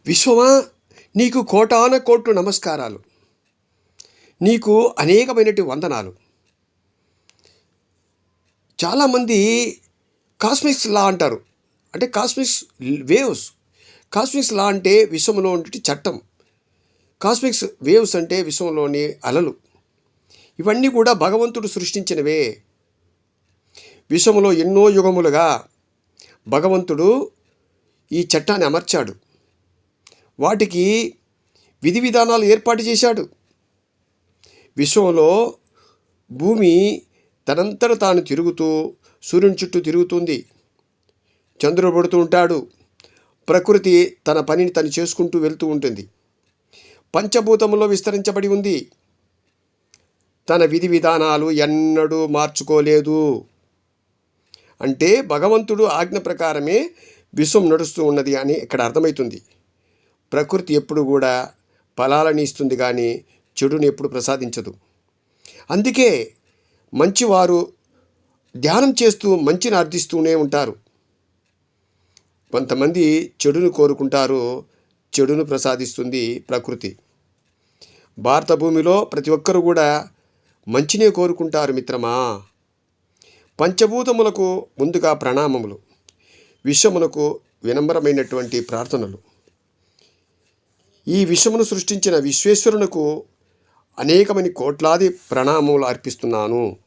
విశ్వమా, నీకు కోటాన కోట్లు నమస్కారాలు. నీకు అనేకమైనటువంటి వందనాలు. చాలామంది కాస్మిక్స్ లా అంటారు. అంటే కాస్మిక్స్ వేవ్స్. కాస్మిక్స్ లా అంటే విశ్వంలో ఉండే చట్టం. కాస్మిక్స్ వేవ్స్ అంటే విశ్వంలోని అలలు. ఇవన్నీ కూడా భగవంతుడు సృష్టించినవే. విశ్వంలో ఎన్నో యుగములుగా భగవంతుడు ఈ చట్టాన్ని అమర్చాడు. వాటికి విధి విధానాలు ఏర్పాటు చేశాడు. విశ్వంలో భూమి తనంతట తాను తిరుగుతూ సూర్యుని చుట్టూ తిరుగుతుంది. చంద్రుడు పడుతూ ఉంటాడు. ప్రకృతి తన పనిని తను చేసుకుంటూ వెళ్తూ ఉంటుంది. పంచభూతములో విస్తరించబడి ఉంది. తన విధి విధానాలు ఎన్నడూ మార్చుకోలేదు. అంటే భగవంతుడు ఆజ్ఞ ప్రకారమే విశ్వం నడుస్తూ ఉన్నది అని ఇక్కడ అర్థమవుతుంది. ప్రకృతి ఎప్పుడు కూడా ఫలాలని ఇస్తుంది కానీ చెడుని ఎప్పుడు ప్రసాదించదు. అందుకే మంచివారు ధ్యానం చేస్తూ మంచిని అర్థిస్తూనే ఉంటారు. కొంతమంది చెడును కోరుకుంటారు. చెడును ప్రసాదిస్తుంది ప్రకృతి. భారత భూమిలో ప్రతి ఒక్కరు కూడా మంచినే కోరుకుంటారు మిత్రమా. పంచభూతములకు ముందుగా ప్రణామములు. విశ్వమునకు వినమ్రమైనటువంటి ప్రార్థనలు. ఈ విశ్వమును సృష్టించిన విశ్వేశ్వరునకు అనేకమైన కోట్లాది ప్రణామములు అర్పిస్తున్నాను.